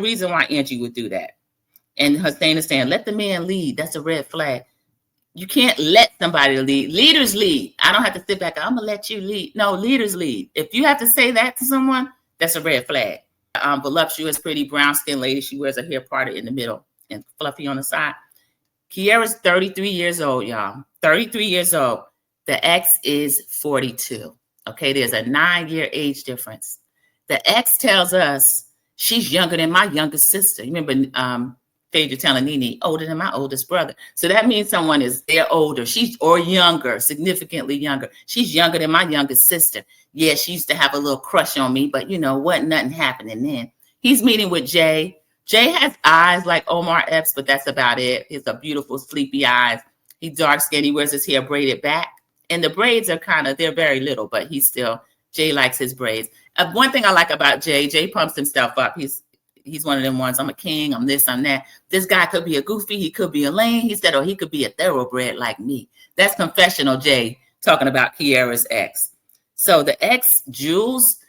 reason why Angie would do that. And Hussein is saying, let the man lead. That's a red flag. You can't let somebody lead. Leaders lead. I don't have to sit back. I'm going to let you lead. No, leaders lead. If you have to say that to someone, that's a red flag. Voluptuous, pretty brown-skinned lady. She wears her hair parted in the middle and fluffy on the side. Kiara's 33 years old, y'all. 33 years old. The ex is 42. Okay, there's a 9-year age difference. The ex tells us she's younger than my youngest sister. You remember Phaedra telling Nene, older than my oldest brother. So that means someone is, they're older. She's, or younger, significantly younger. She's younger than my youngest sister. Yeah, she used to have a little crush on me, but you know what? Nothing happening then. He's meeting with Jay. Jay has eyes like Omar Epps, but that's about it. He's a beautiful, sleepy eyes. He's dark skinned. He wears his hair braided back. And the braids are they're very little, but Jay likes his braids. One thing I like about Jay pumps himself up. He's one of them ones, I'm a king, I'm this, I'm that. This guy could be a goofy, he could be a lame. He said, he could be a thoroughbred like me. That's confessional Jay talking about Kiara's ex. So the ex, Jules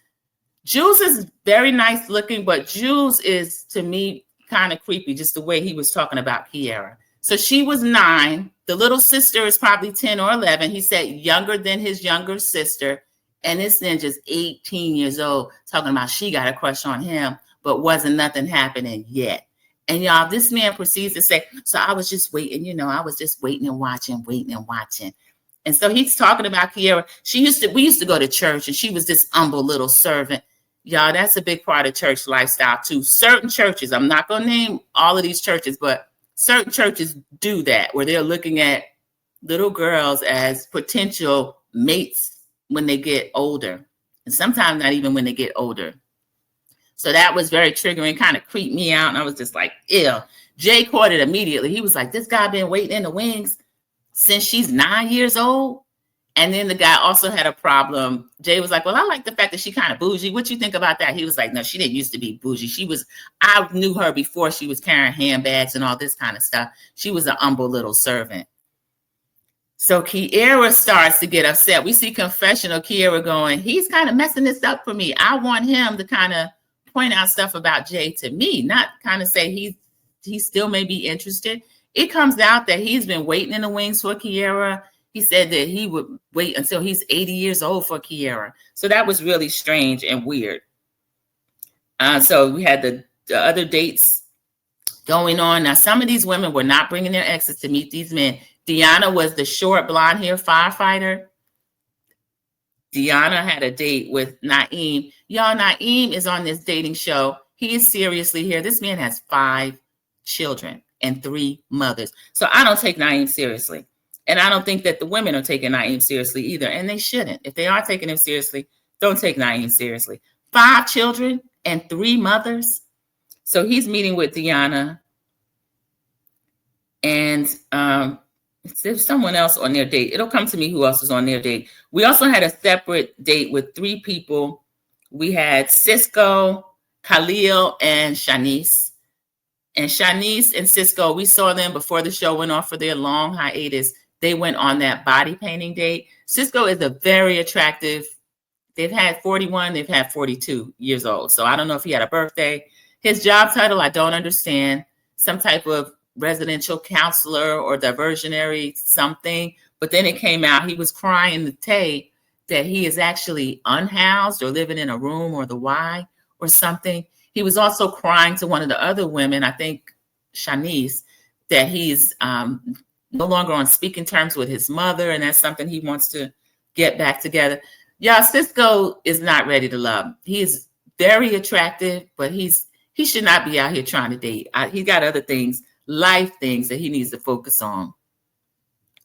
is very nice looking, but Jules is, to me, kind of creepy, just the way he was talking about Kiara. So she was 9. The little sister is probably 10 or 11. He said younger than his younger sister. And this ninja's 18 years old, talking about she got a crush on him, but wasn't nothing happening yet. And y'all, this man proceeds to say, so I was just waiting, I was just waiting and watching. And so he's talking about Kiara. We used to go to church, and she was this humble little servant. Y'all, that's a big part of church lifestyle too. Certain churches, I'm not going to name all of these churches, but certain churches do that, where they're looking at little girls as potential mates when they get older. And sometimes not even when they get older. So that was very triggering, kind of creeped me out. And I was just like, ew. Jay caught it immediately. He was like, this guy been waiting in the wings since she's 9 years old. And then the guy also had a problem. Jay was like, well, I like the fact that she kind of bougie. What you think about that? He was like, no, she didn't used to be bougie. I knew her before she was carrying handbags and all this kind of stuff. She was an humble little servant. So Kiara starts to get upset. We see confessional Kiara going, he's kind of messing this up for me. I want him to kind of point out stuff about Jay to me, not kind of say he still may be interested. It comes out that he's been waiting in the wings for Kiara. He said that he would wait until he's 80 years old for Kiara. So that was really strange and weird. So we had the other dates going on. Now, some of these women were not bringing their exes to meet these men. Deanna was the short blonde hair firefighter. Deanna had a date with Naeem. Y'all, Naeem is on this dating show. He is seriously here. This man has 5 children and 3 mothers. So I don't take Naeem seriously. And I don't think that the women are taking Naeem seriously either. And they shouldn't. If they are taking him seriously, don't take Naeem seriously. 5 children and 3 mothers. So he's meeting with Deanna. And there's someone else on their date. It'll come to me who else is on their date. We also had a separate date with 3 people. We had Cisco, Khalil, and Shanice. And Shanice and Cisco, we saw them before the show went off for their long hiatus. They went on that body painting date. Cisco is a very attractive, they've had 41, they've had 42 years old. So I don't know if he had a birthday. His job title, I don't understand. Some type of residential counselor or diversionary something. But then it came out, he was crying to Tay that he is actually unhoused or living in a room or the Y or something. He was also crying to one of the other women, I think Shanice, that he's no longer on speaking terms with his mother, and that's something he wants to get back together. Yeah, Cisco is not ready to love. He is very attractive, but he should not be out here trying to date. He's got other things, life things that he needs to focus on.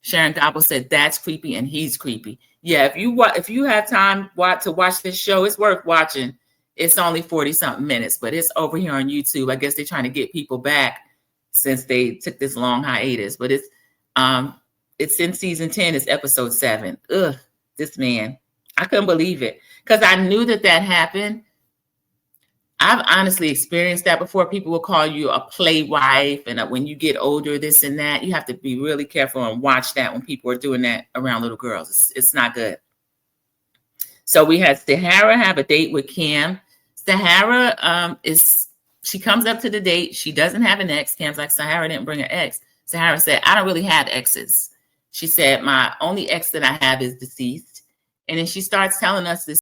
Sharon Dobble said that's creepy, and he's creepy. Yeah, if you have time to watch this show, it's worth watching. It's only 40-something minutes, but it's over here on YouTube. I guess they're trying to get people back since they took this long hiatus. But it's in season 10. It's episode 7. Ugh, this man. I couldn't believe it because I knew that happened. I've honestly experienced that before. People will call you a play wife, and when you get older, this and that. You have to be really careful and watch that when people are doing that around little girls. It's not good. So we had Sahara have a date with Cam. Sahara She comes up to the date. She doesn't have an ex. Cam's like, Sahara didn't bring her ex. Sahara said, I don't really have exes. She said, my only ex that I have is deceased. And then she starts telling us this